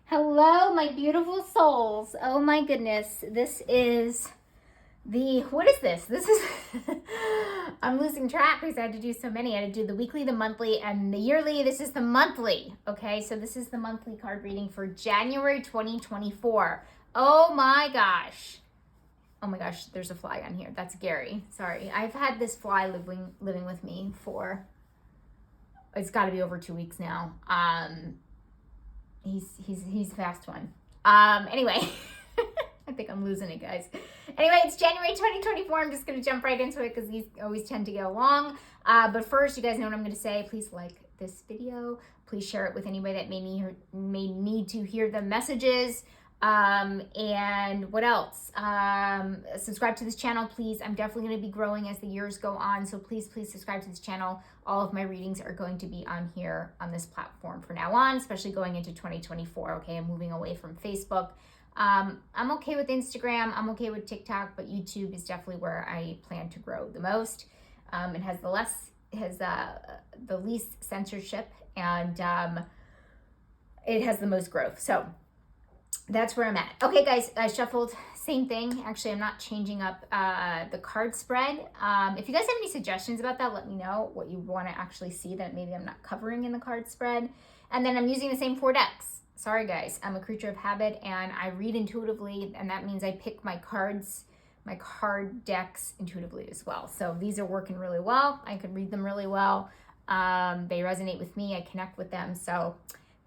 Hello, my beautiful souls. Oh my goodness. This is what is this? This is, I'm losing track because I had to do so many. I had to do the weekly, the monthly, and the yearly. This is the monthly. Okay, so this is the monthly card reading for January 2024. Oh my gosh. Oh my gosh, there's a fly on here. That's Gary. Sorry. I've had this fly living with me for, it's got to be over 2 weeks now. He's a fast one. Anyway, I think I'm losing it, guys. Anyway, it's January 2024. I'm just going to jump right into it because these always tend to go long. But first, you guys know what I'm going to say. Please like this video. Please share it with anybody that may need to hear the messages. And what else? Subscribe to this channel, please. I'm definitely going to be growing as the years go on. So please subscribe to this channel. All of my readings are going to be on here on this platform from now on, especially going into 2024. Okay. I'm moving away from Facebook. I'm okay with Instagram. I'm okay with TikTok, but YouTube is definitely where I plan to grow the most. It has the least censorship, and it has the most growth. So that's where I'm at. Okay, guys, I shuffled. Same thing. Actually, I'm not changing up the card spread. If you guys have any suggestions about that, let me know what you want to actually see that maybe I'm not covering in the card spread. And then I'm using the same 4 decks. Sorry, guys. I'm a creature of habit, and I read intuitively, and that means I pick my card decks intuitively as well. So these are working really well. I can read them really well. They resonate with me. I connect with them. So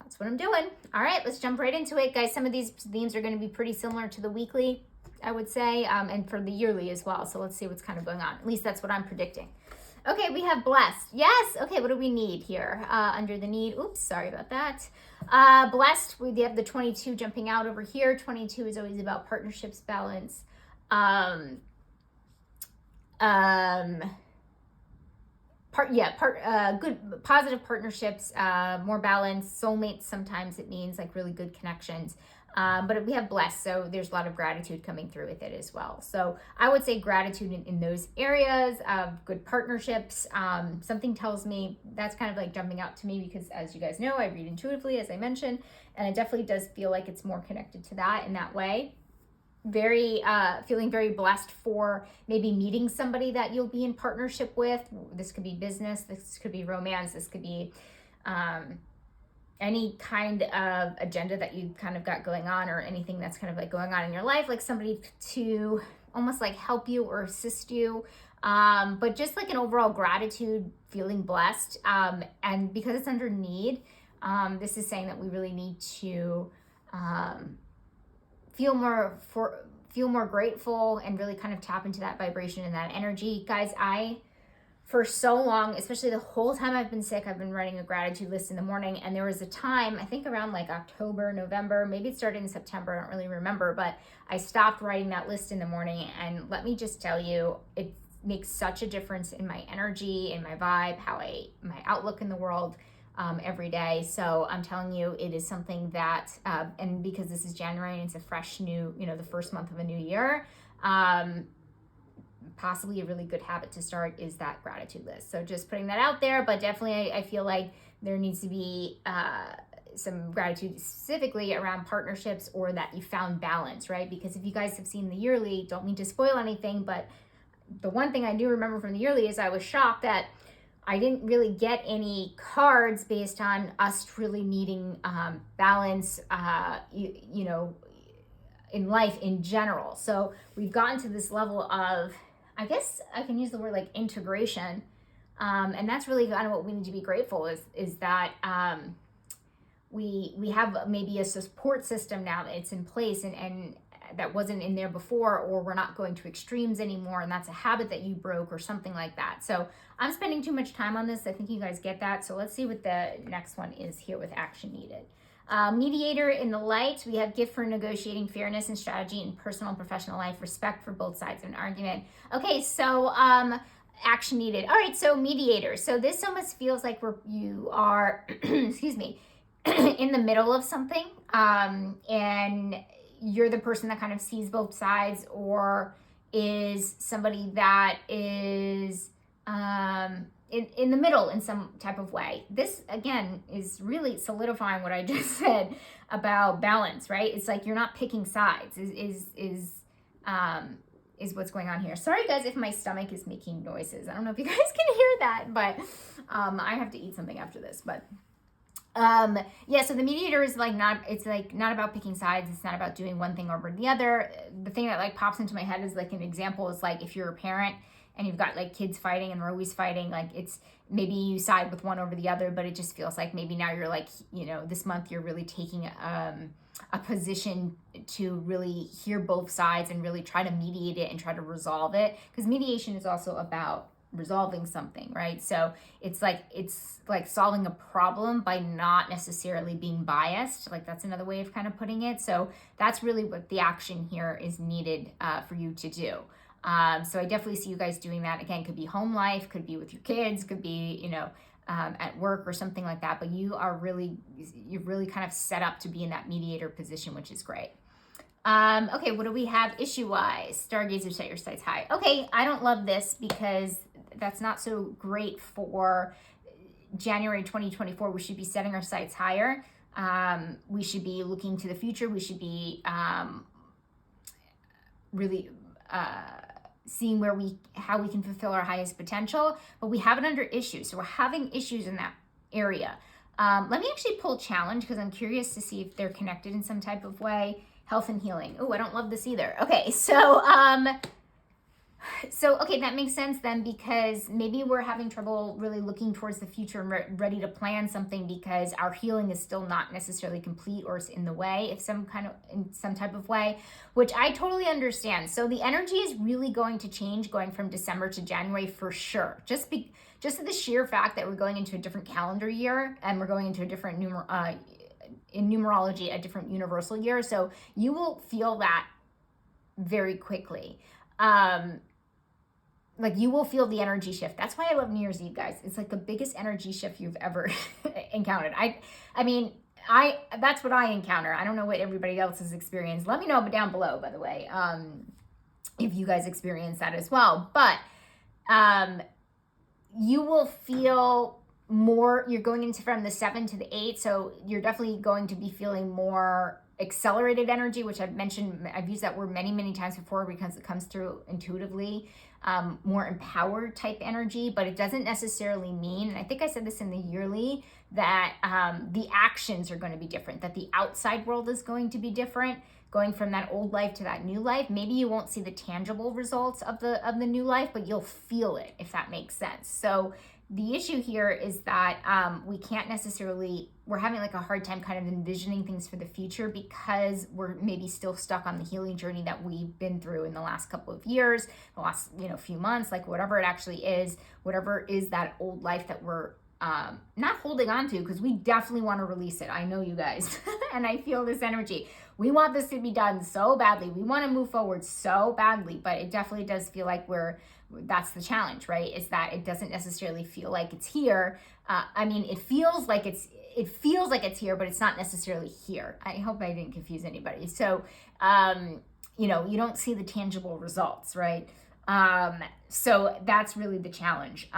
that's what I'm doing. All right, let's jump right into it, guys. Some of these themes are going to be pretty similar to the weekly, I would say, and for the yearly as well. So let's see what's kind of going on. At least that's what I'm predicting. Okay, we have blessed. Yes. Okay, what do we need here? Under the need. Oops, sorry about that. Blessed, we have the 22 jumping out over here. 22 is always about partnerships, balance. Good positive partnerships, more balance, soulmates. Sometimes it means like really good connections. But we have blessed, so there's a lot of gratitude coming through with it as well. So I would say gratitude in those areas of good partnerships. Something tells me that's kind of like jumping out to me because, as you guys know, I read intuitively, as I mentioned, and it definitely does feel like it's more connected to that in that way. Feeling very blessed for maybe meeting somebody that you'll be in partnership with. This could be business, this could be romance, this could be any kind of agenda that you kind of got going on, or anything that's kind of like going on in your life, like somebody to almost like help you or assist you. But just like an overall gratitude, feeling blessed. And because it's under need, this is saying that we really need to feel more grateful and really kind of tap into that vibration and that energy. Guys, for so long, especially the whole time I've been sick, I've been writing a gratitude list in the morning. And there was a time, I think around like October, November, maybe it started in September, I don't really remember, but I stopped writing that list in the morning. And let me just tell you, it makes such a difference in my energy, in my vibe, my outlook in the world every day. So I'm telling you, it is something that, and because this is January and it's a fresh new, the first month of a new year, possibly a really good habit to start is that gratitude list. So just putting that out there, but definitely I feel like there needs to be some gratitude specifically around partnerships, or that you found balance, right? Because if you guys have seen the yearly, don't mean to spoil anything, but the one thing I do remember from the yearly is I was shocked that I didn't really get any cards based on us really needing balance, in life in general. So we've gotten to this level of, I guess I can use the word like integration. And that's really kind of what we need to be grateful is that we have maybe a support system now that it's in place, and that wasn't in there before, or we're not going to extremes anymore, and that's a habit that you broke or something like that. So I'm spending too much time on this. I think you guys get that. So let's see what the next one is here with action needed. Mediator in the light, we have gift for negotiating fairness and strategy in personal and professional life, respect for both sides of an argument. Okay, so action needed. All right, so mediator. So this almost feels like you are, excuse me, in the middle of something, and you're the person that kind of sees both sides, or is somebody that is in the middle in some type of way. This, again, is really solidifying what I just said about balance, right? It's like you're not picking sides is what's going on here. Sorry, guys, if my stomach is making noises. I don't know if you guys can hear that, but I have to eat something after this. But yeah, so the mediator is like not about picking sides. It's not about doing one thing over the other. The thing that like pops into my head is like an example is like if you're a parent and you've got like kids fighting and they're always fighting, like it's maybe you side with one over the other, but it just feels like maybe now you're like, you know, this month you're really taking a position to really hear both sides and really try to mediate it and try to resolve it, because mediation is also about resolving something, right? So it's like solving a problem by not necessarily being biased. Like that's another way of kind of putting it. So that's really what the action here is needed for you to do. So I definitely see you guys doing that. Again, could be home life, could be with your kids, could be, you know, at work or something like that. But you're really kind of set up to be in that mediator position, which is great. Okay, what do we have issue-wise? Stargazer, set your sights high. Okay, I don't love this because that's not so great for January 2024. We should be setting our sights higher. We should be looking to the future. We should be really seeing how we can fulfill our highest potential, but we have it under issues. So we're having issues in that area. Let me actually pull challenge because I'm curious to see if they're connected in some type of way. Health and healing. Oh, I don't love this either. Okay, so okay, that makes sense then, because maybe we're having trouble really looking towards the future and ready to plan something because our healing is still not necessarily complete or is in the way in some type of way, which I totally understand. So the energy is really going to change going from December to January for sure. Just the sheer fact that we're going into a different calendar year and we're going into a different in numerology, a different universal year. So you will feel that very quickly. Like you will feel the energy shift. That's why I love New Year's Eve, guys. It's like the biggest energy shift you've ever encountered. I mean, that's what I encounter. I don't know what everybody else has experienced. Let me know down below, by the way, if you guys experience that as well. But you will feel more, you're going into from the 7 to the 8, so you're definitely going to be feeling more accelerated energy, which I've mentioned, I've used that word many times before because it comes through intuitively, more empowered type energy, but it doesn't necessarily mean, and I think I said this in the yearly, that the actions are going to be different, that the outside world is going to be different, going from that old life to that new life. Maybe you won't see the tangible results of the new life, but you'll feel it, if that makes sense. So the issue here is that we can't necessarily, we're having like a hard time kind of envisioning things for the future because we're maybe still stuck on the healing journey that we've been through in the last couple of years, the last, few months, like whatever it actually is, whatever is that old life that we're not holding on to, because we definitely want to release it. I know you guys, and I feel this energy. We want this to be done so badly. We want to move forward so badly, but it definitely does feel like that's the challenge, right? Is that it doesn't necessarily feel like it's here. I mean, it feels like it's here, but it's not necessarily here. I hope I didn't confuse anybody. So, you don't see the tangible results, right? So that's really the challenge,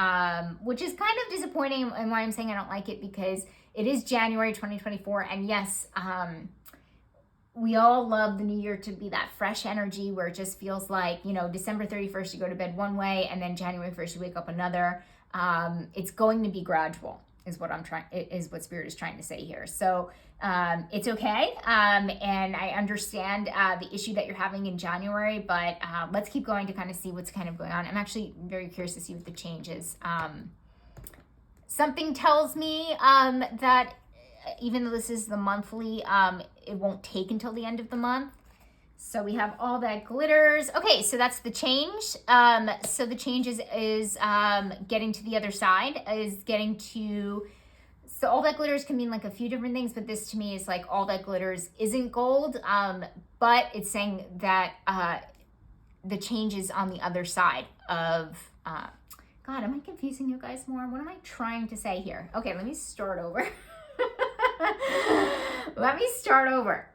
which is kind of disappointing, and why I'm saying I don't like it, because it is January 2024, and yes, we all love the new year to be that fresh energy where it just feels like, December 31st, you go to bed one way, and then January 1st, you wake up another. It's going to be gradual is what Spirit is trying to say here. So, it's okay. And I understand, the issue that you're having in January, but, let's keep going to kind of see what's kind of going on. I'm actually very curious to see what the change is. Something tells me, that even though this is the monthly, it won't take until the end of the month. So we have all that glitters. Okay, so that's the change. So the change is getting to the other side, so all that glitters can mean like a few different things, but this to me is like all that glitters isn't gold, but it's saying that the change is on the other side of, God, am I confusing you guys more? What am I trying to say here? Okay, let me start over.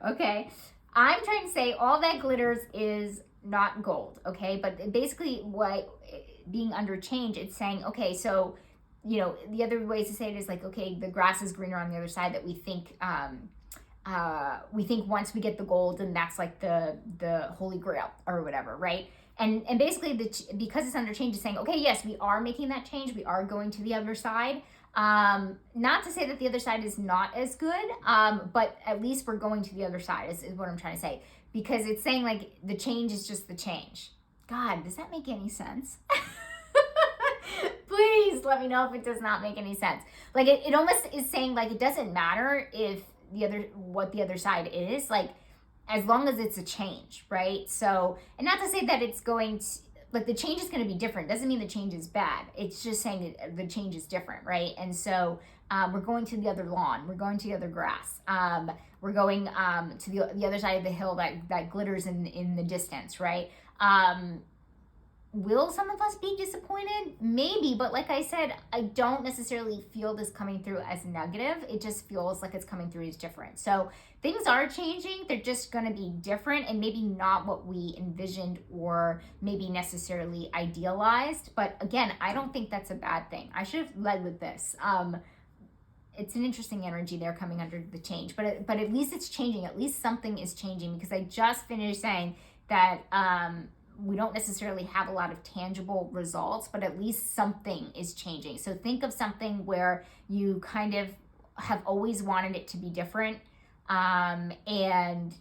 Okay? I'm trying to say all that glitters is not gold, okay? But basically what being under change, it's saying, okay, so the other ways to say it is like, okay, the grass is greener on the other side, that we think once we get the gold, and that's like the holy grail or whatever, right? And basically, because it's under change, is saying, okay, yes, we are making that change. We are going to the other side. Not to say that the other side is not as good, but at least we're going to the other side is what I'm trying to say. Because it's saying like the change is just the change. God, does that make any sense? Please let me know if it does not make any sense. Like it almost is saying like it doesn't matter if what the other side is, like as long as it's a change, right? So, and not to say that it's going to, like the change is going to be different. Doesn't mean the change is bad. It's just saying that the change is different, right? And so we're going to the other lawn. We're going to the other grass. We're going to the other side of the hill that glitters in the distance, right? Will some of us be disappointed? Maybe, but like I said, I don't necessarily feel this coming through as negative. It just feels like it's coming through as different. So things are changing. They're just going to be different and maybe not what we envisioned or maybe necessarily idealized. But again, I don't think that's a bad thing. I should have led with this. It's an interesting energy there coming under the change, but at least it's changing. At least something is changing, because I just finished saying that we don't necessarily have a lot of tangible results, but at least something is changing. So think of something where you kind of have always wanted it to be different, and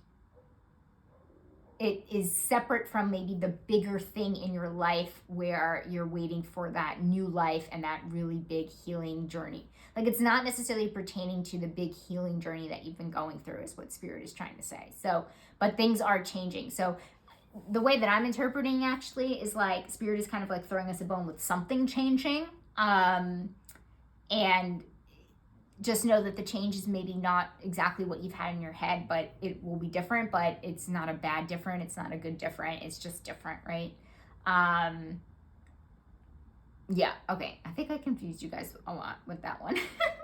it is separate from maybe the bigger thing in your life where you're waiting for that new life and that really big healing journey. Like it's not necessarily pertaining to the big healing journey that you've been going through is what Spirit is trying to say. So, but things are changing. So the way that I'm interpreting actually is like Spirit is kind of like throwing us a bone with something changing. And just know that the change is maybe not exactly what you've had in your head, but it will be different, but it's not a bad different. It's not a good different. It's just different, right? Yeah, okay. I think I confused you guys a lot with that one.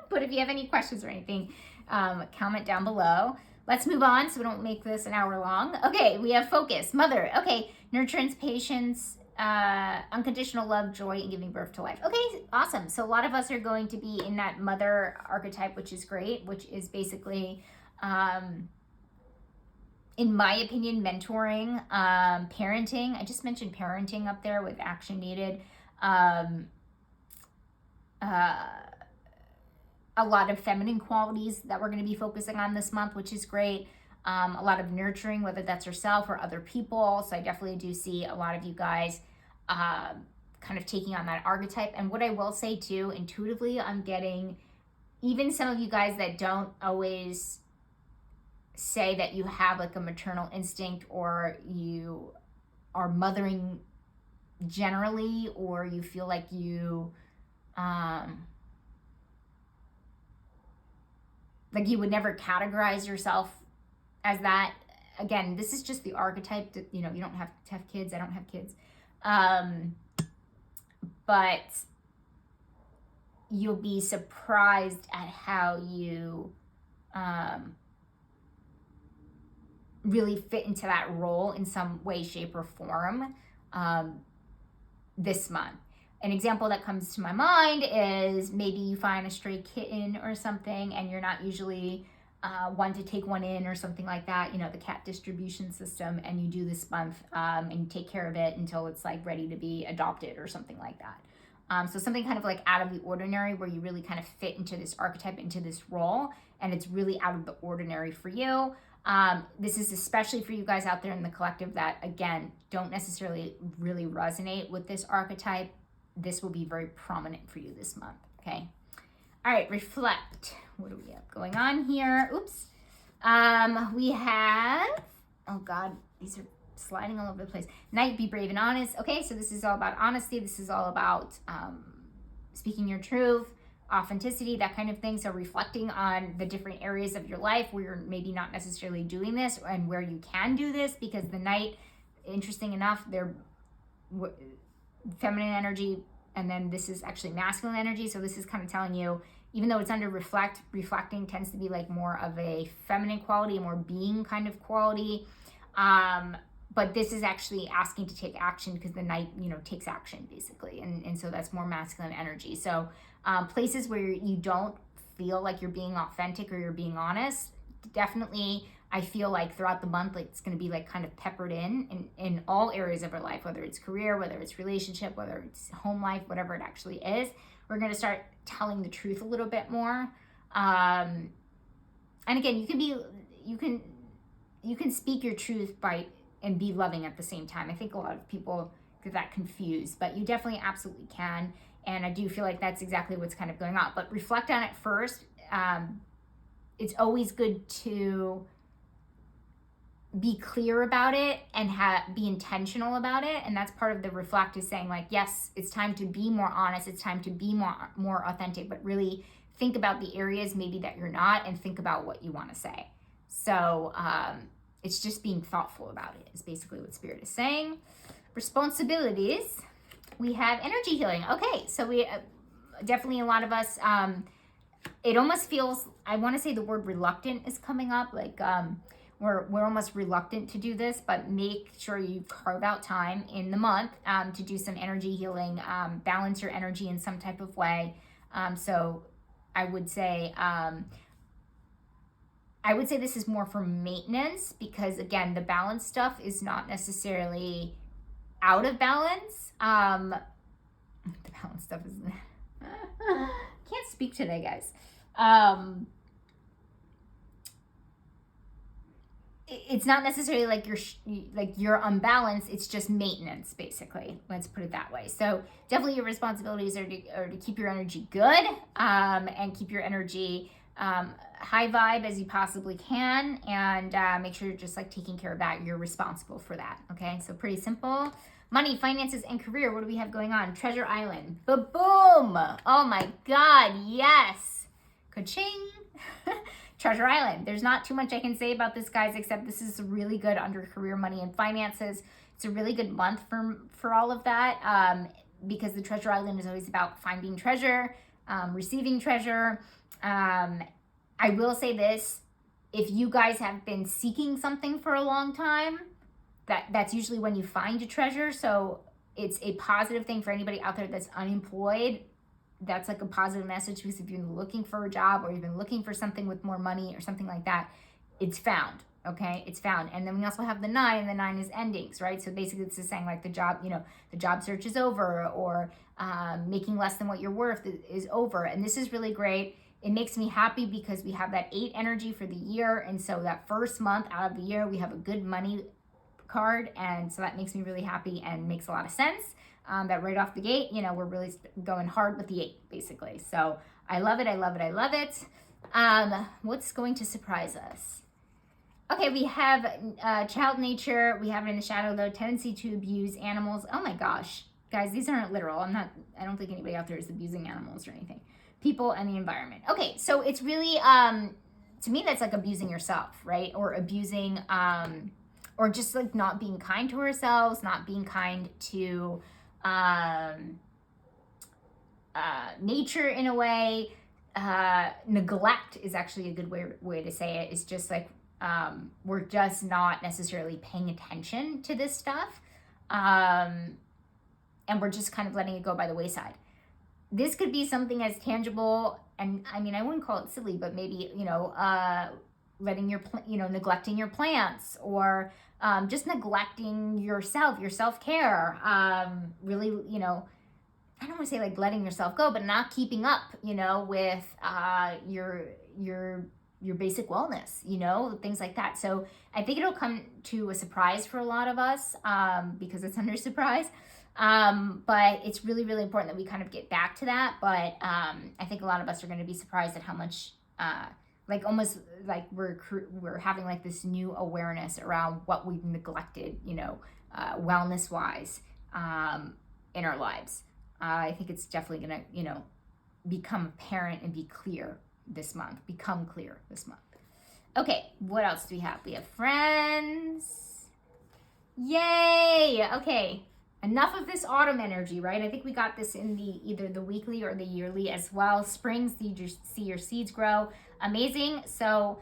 But if you have any questions or anything, comment down below. Let's move on so we don't make this an hour long. Okay, we have focus, mother. Okay, nurturance, patience, unconditional love, joy, and giving birth to life. Okay, awesome. So a lot of us are going to be in that mother archetype, which is great, which is basically, in my opinion, mentoring, parenting. I just mentioned parenting up there with action needed. A lot of feminine qualities that we're going to be focusing on this month, which is great. A lot of nurturing, whether that's yourself or other people. So I definitely do see a lot of you guys kind of taking on that archetype. And what I will say too, intuitively, I'm getting even some of you guys that don't always say that you have like a maternal instinct, or you are mothering generally, or you feel like you like you would never categorize yourself as that. Again, this is just the archetype that, you don't have to have kids. I don't have kids. But you'll be surprised at how you really fit into that role in some way, shape, or form this month. An example that comes to my mind is maybe you find a stray kitten or something, and you're not usually one to take one in or something like that, the cat distribution system, and you do this month and you take care of it until it's like ready to be adopted or something like that. So something kind of like out of the ordinary, where you really kind of fit into this archetype, into this role, and it's really out of the ordinary for you. This is especially for you guys out there in the collective that, again, don't necessarily really resonate with this archetype. This will be very prominent for you this month, okay? All right, reflect. What do we have going on here? Oops. We have, oh God, these are sliding all over the place. Night, be brave and honest. Okay, so this is all about honesty. This is all about speaking your truth, authenticity, that kind of thing. So reflecting on the different areas of your life where you're maybe not necessarily doing this, and where you can do this, because the night, interesting enough, they're feminine energy, and then this is actually masculine energy. So this is kind of telling you, even though it's under reflecting tends to be like more of a feminine quality, more being kind of quality. But this is actually asking to take action, because the night, takes action basically. And so that's more masculine energy. So Places where you don't feel like you're being authentic or you're being honest, definitely I feel like throughout the month, like it's going to be like kind of peppered in all areas of our life, whether it's career, whether it's relationship, whether it's home life, whatever it actually is. We're going to start telling the truth a little bit more. And again, you can speak your truth and be loving at the same time. I think a lot of people get that confused, but you definitely absolutely can. And I do feel like that's exactly what's kind of going on. But reflect on it first. It's always good to be clear about it and be intentional about it. And that's part of the reflect, is saying like, yes, it's time to be more honest. It's time to be more authentic, but really think about the areas maybe that you're not, and think about what you want to say. So it's just being thoughtful about it is basically what Spirit is saying. Responsibilities. We have energy healing. Okay, so we definitely, a lot of us, it almost feels, I want to say the word reluctant is coming up, like we're almost reluctant to do this, but make sure you carve out time in the month to do some energy healing, balance your energy in some type of way. So I would say this is more for maintenance, because again, the balance stuff is not necessarily out of balance. The balance stuff is can't speak today, guys. It's not necessarily like you're unbalanced. It's just maintenance, basically. Let's put it that way. So definitely your responsibilities are to keep your energy good, and keep your energy high vibe as you possibly can, and make sure you're just like taking care of that. You're responsible for that. Okay, so pretty simple. Money, finances, and career. What do we have going on? Treasure Island. Ba-boom! Oh my God, yes! Ka-ching! Treasure Island. There's not too much I can say about this, guys, except this is really good under career, money, and finances. It's a really good month for all of that, because the Treasure Island is always about finding treasure, receiving treasure. I will say this, if you guys have been seeking something for a long time, that's usually when you find a treasure. So it's a positive thing for anybody out there that's unemployed. That's like a positive message, because if you're looking for a job or you've been looking for something with more money or something like that, it's found. Okay, it's found. And then we also have the 9, and the 9 is endings, right? So basically it's just saying like the job search is over, or making less than what you're worth is over. And this is really great. It makes me happy because we have that 8 energy for the year. And so that first month out of the year, we have a good money card. And so that makes me really happy and makes a lot of sense. That right off the gate, we're really going hard with the 8, basically. So I love it. I love it. I love it. What's going to surprise us? Okay, we have child nature. We have it in the shadow, though. Tendency to abuse animals. Oh my gosh. Guys, these aren't literal. I don't think anybody out there is abusing animals or anything. People and the environment. Okay, so it's really, to me, that's like abusing yourself, right? Or abusing, or just like not being kind to ourselves, not being kind to nature in a way. Neglect is actually a good way to say it. It's just like we're just not necessarily paying attention to this stuff, and we're just kind of letting it go by the wayside. This could be something as tangible, and I mean, I wouldn't call it silly, but maybe letting neglecting your plants, or just neglecting yourself, your self-care. Really, I don't want to say like letting yourself go, but not keeping up, with your basic wellness, things like that. So I think it'll come to a surprise for a lot of us, because it's under surprise. But it's really, really important that we kind of get back to that. But I think a lot of us are going to be surprised at how much, almost like we're having like this new awareness around what we've neglected, wellness wise, in our lives. I think it's definitely going to, become apparent and be clear this month. Become clear this month. Okay, what else do we have? We have friends. Yay! Okay, enough of this autumn energy, right? I think we got this in either the weekly or the yearly as well. Spring, see your seeds grow. Amazing. So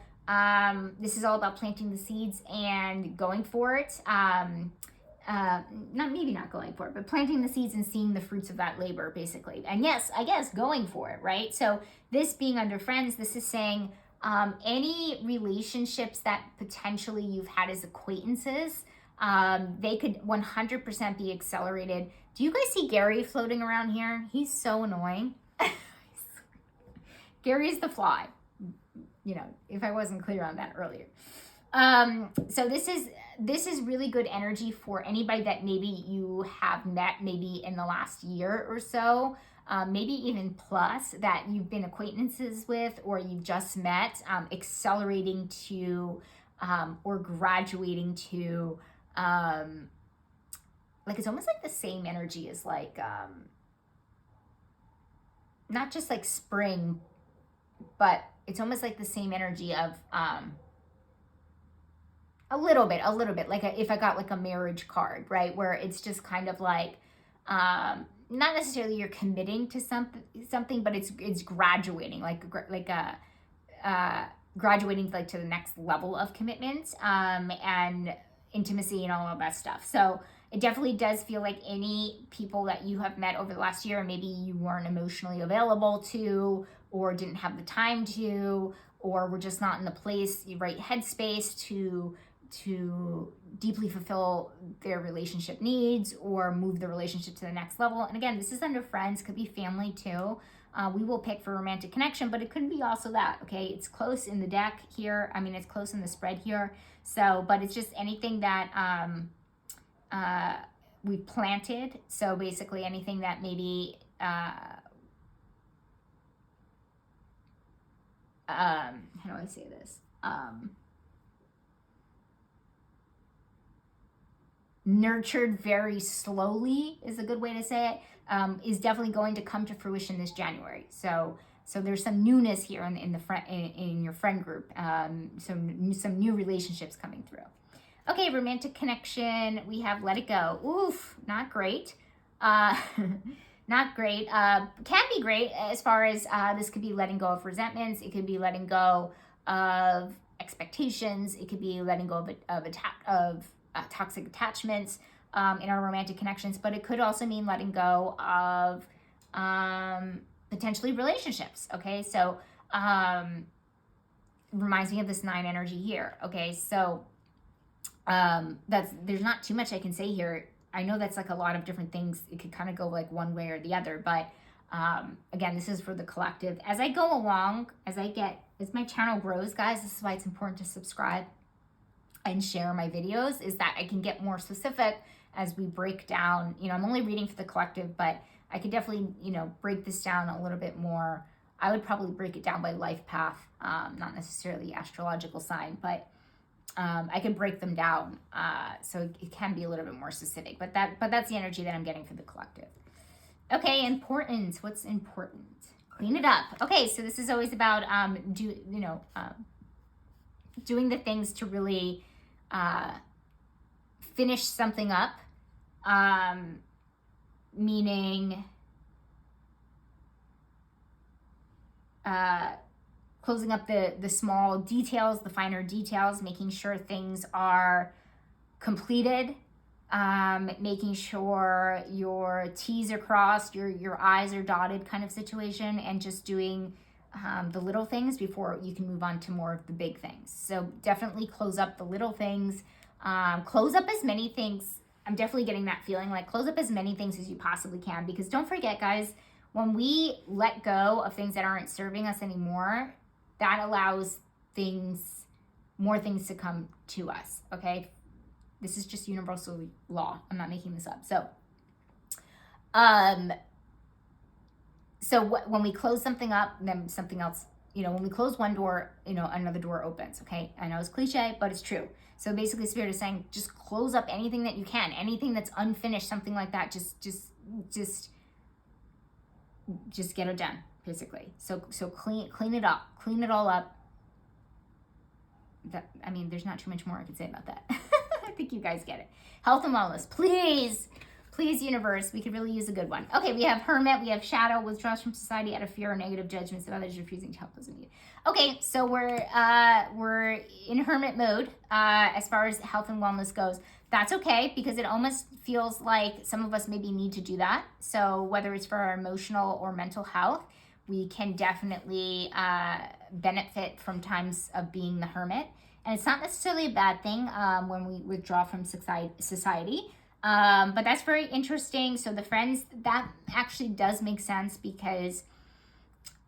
this is all about planting the seeds and going for it. not going for it, but planting the seeds and seeing the fruits of that labor, basically. And yes, I guess going for it, right? So this being under friends, this is saying any relationships that potentially you've had as acquaintances, they could 100% be accelerated. Do you guys see Gary floating around here? He's so annoying. Gary is the fly, you know, if I wasn't clear on that earlier. So this is really good energy for anybody that maybe you have met maybe in the last year or so, maybe even plus, that you've been acquaintances with or you've just met, accelerating to or graduating to, like it's almost like the same energy as like, not just like spring, but it's almost like the same energy of a little bit like if I got like a marriage card, right, where it's just kind of like not necessarily you're committing to something, but it's graduating, like graduating like to the next level of commitment and intimacy and all of that stuff. So it definitely does feel like any people that you have met over the last year, maybe you weren't emotionally available to, or didn't have the time to, or were just not in the right headspace to deeply fulfill their relationship needs or move the relationship to the next level. And again, this is under friends, could be family too. We will pick for romantic connection, but it could be also that, okay? It's close in the deck here. I mean, it's close in the spread here. So, but it's just anything that we planted. So basically anything that maybe, how do I say this? Nurtured very slowly is a good way to say it, is definitely going to come to fruition this January. So there's some newness here in your friend group, some new relationships coming through. Okay, romantic connection, we have let it go. Oof, not great. Not great. Can be great as far as this could be letting go of resentments. It could be letting go of expectations. It could be letting go of toxic attachments in our romantic connections. But it could also mean letting go of potentially relationships. Okay, so reminds me of this 9 energy here. Okay, so there's not too much I can say here. I know that's like a lot of different things. It could kind of go like one way or the other, but again, this is for the collective. As I go along, as my channel grows, guys, this is why it's important to subscribe and share my videos, is that I can get more specific as we break down, you know, I'm only reading for the collective, but I could definitely, you know, break this down a little bit more. I would probably break it down by life path, not necessarily astrological sign, but I can break them down, so it can be a little bit more specific, but that's the energy that I'm getting for the collective. Okay, importance. What's important? Clean it up. Okay, so this is always about doing the things to really finish something up, meaning closing up the small details, the finer details, making sure things are completed, making sure your T's are crossed, your I's are dotted kind of situation, and just doing the little things before you can move on to more of the big things. So definitely close up the little things, close up as many things. I'm definitely getting that feeling, like close up as many things as you possibly can, because don't forget, guys, when we let go of things that aren't serving us anymore, that allows more things to come to us, okay? This is just universal law. I'm not making this up. So, when we close something up, then something else, you know, when we close one door, you know, another door opens, okay? I know it's cliche, but it's true. So basically Spirit is saying, just close up anything that you can, anything that's unfinished, something like that, just get it done, basically. So clean it up, clean it all up. I mean, there's not too much more I can say about that. I think you guys get it. Health and wellness, please Please, universe, we could really use a good one. Okay, we have hermit, we have shadow, withdraws from society out of fear or negative judgments of others, refusing to help those in need. Okay, so we're in hermit mode as far as health and wellness goes. That's okay, because it almost feels like some of us maybe need to do that. So whether it's for our emotional or mental health, we can definitely benefit from times of being the hermit. And it's not necessarily a bad thing when we withdraw from society. But that's very interesting. So the friends, that actually does make sense, because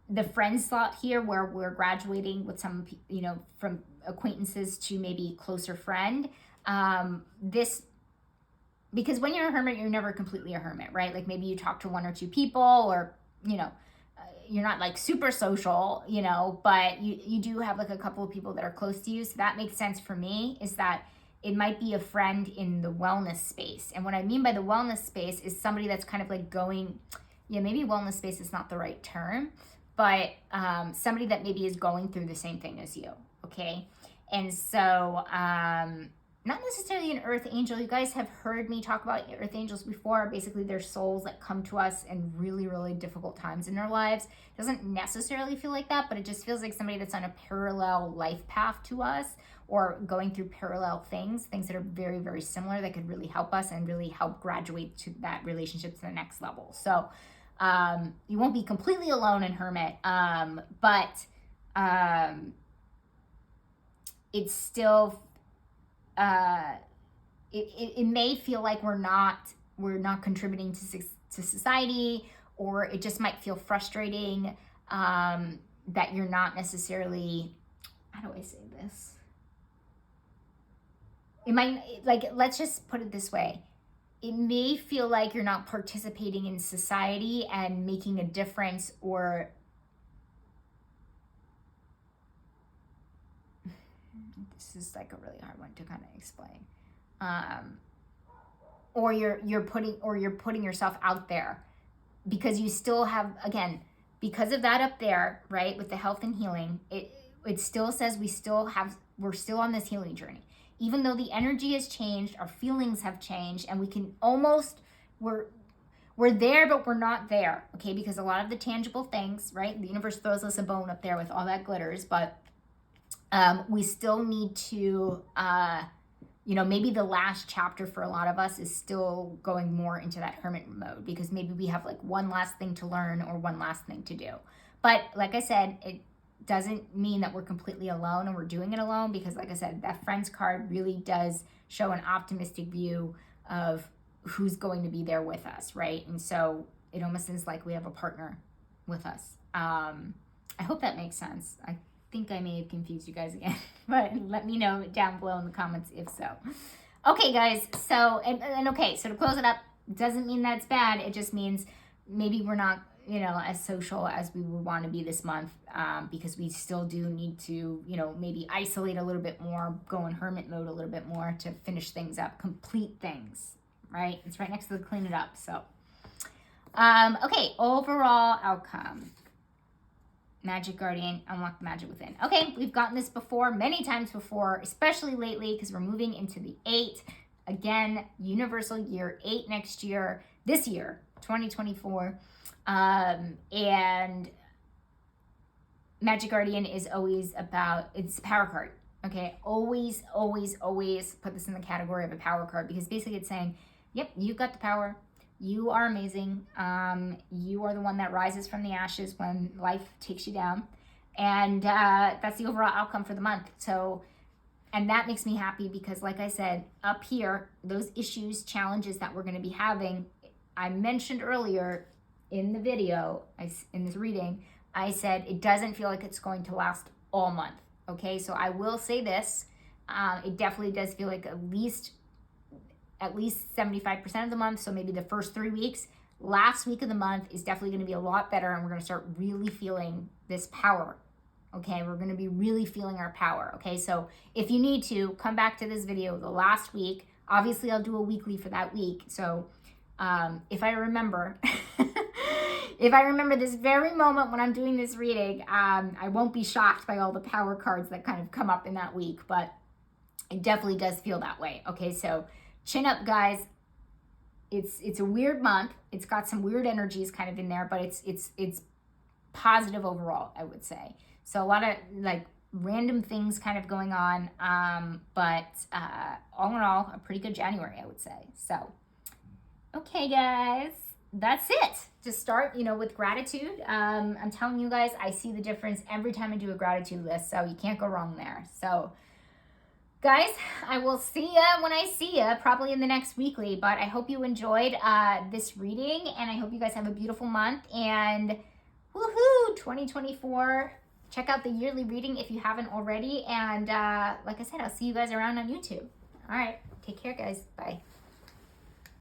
the friends slot here, where we're graduating with some, you know, from acquaintances to maybe closer friend. Because when you're a hermit, you're never completely a hermit, right? Like maybe you talk to one or two people, or, you know, you're not like super social, you know, but you do have like a couple of people that are close to you. So that makes sense for me, is that it might be a friend in the wellness space. And what I mean by the wellness space is somebody that's kind of like going, yeah, maybe wellness space is not the right term, but somebody that maybe is going through the same thing as you, okay? And so, not necessarily an earth angel. You guys have heard me talk about earth angels before. Basically, they're souls that come to us in really, really difficult times in their lives. It doesn't necessarily feel like that, but it just feels like somebody that's on a parallel life path to us, or going through parallel things that are very, very similar, that could really help us and really help graduate to that relationship to the next level. So you won't be completely alone in hermit, but it's still, it may feel like we're not contributing to society, or it just might feel frustrating that you're not necessarily, how do I say this? It might, like, let's just put it this way. It may feel like you're not participating in society and making a difference, or this is like a really hard one to kind of explain. Or you're putting yourself out there, because you still have, again, because of that up there, right, with the health and healing, it still says we're still on this healing journey. Even though the energy has changed, our feelings have changed, and we can almost, we're there, but we're not there, okay? Because a lot of the tangible things, right? The universe throws us a bone up there with all that glitters, but we still need to, you know, maybe the last chapter for a lot of us is still going more into that hermit mode, because maybe we have like one last thing to learn or one last thing to do. But like I said, it doesn't mean that we're completely alone and we're doing it alone, because like I said, that friends card really does show an optimistic view of who's going to be there with us, right? And so it almost is like we have a partner with us. I hope that makes sense. I think I may have confused you guys again, but let me know down below in the comments if so. Okay, guys, so, and okay, so to close it up, doesn't mean that's bad. It just means maybe we're not, you know, as social as we would want to be this month, because we still do need to, you know, maybe isolate a little bit more, go in hermit mode a little bit more to finish things up, complete things, right? It's right next to the clean it up. So, okay, overall outcome. Magic Guardian, unlock the magic within. Okay, we've gotten this before, many times before, especially lately, because we're moving into the 8. Again, universal year 8 next year, this year, 2024. And Magic Guardian is always about, it's a power card, okay? Always, always, always put this in the category of a power card, because basically it's saying, yep, you've got the power. You are amazing. You are the one that rises from the ashes when life takes you down. And that's the overall outcome for the month. So, and that makes me happy, because like I said, up here, those issues, challenges that we're going to be having, I mentioned earlier in the video, in this reading, I said it doesn't feel like it's going to last all month. Okay, so I will say this, it definitely does feel like at least 75% of the month, so maybe the first 3 weeks. Last week of the month is definitely going to be a lot better, and we're going to start really feeling this power, okay? We're going to be really feeling our power, okay? So if you need to, come back to this video the last week. Obviously, I'll do a weekly for that week, so if I remember, if I remember this very moment when I'm doing this reading, I won't be shocked by all the power cards that kind of come up in that week, but it definitely does feel that way, okay? So chin up, guys. it's a weird month. It's got some weird energies kind of in there, but it's positive overall, I would say. So a lot of like random things kind of going on, but all in all, a pretty good January, I would say. So, okay, guys, that's it. Just start, with gratitude. I'm telling you guys, I see the difference every time I do a gratitude list, so you can't go wrong there. So, guys, I will see ya when I see ya, probably in the next weekly, but I hope you enjoyed this reading, and I hope you guys have a beautiful month, and woohoo, 2024. Check out the yearly reading if you haven't already, and like I said, I'll see you guys around on YouTube. All right, take care, guys. Bye.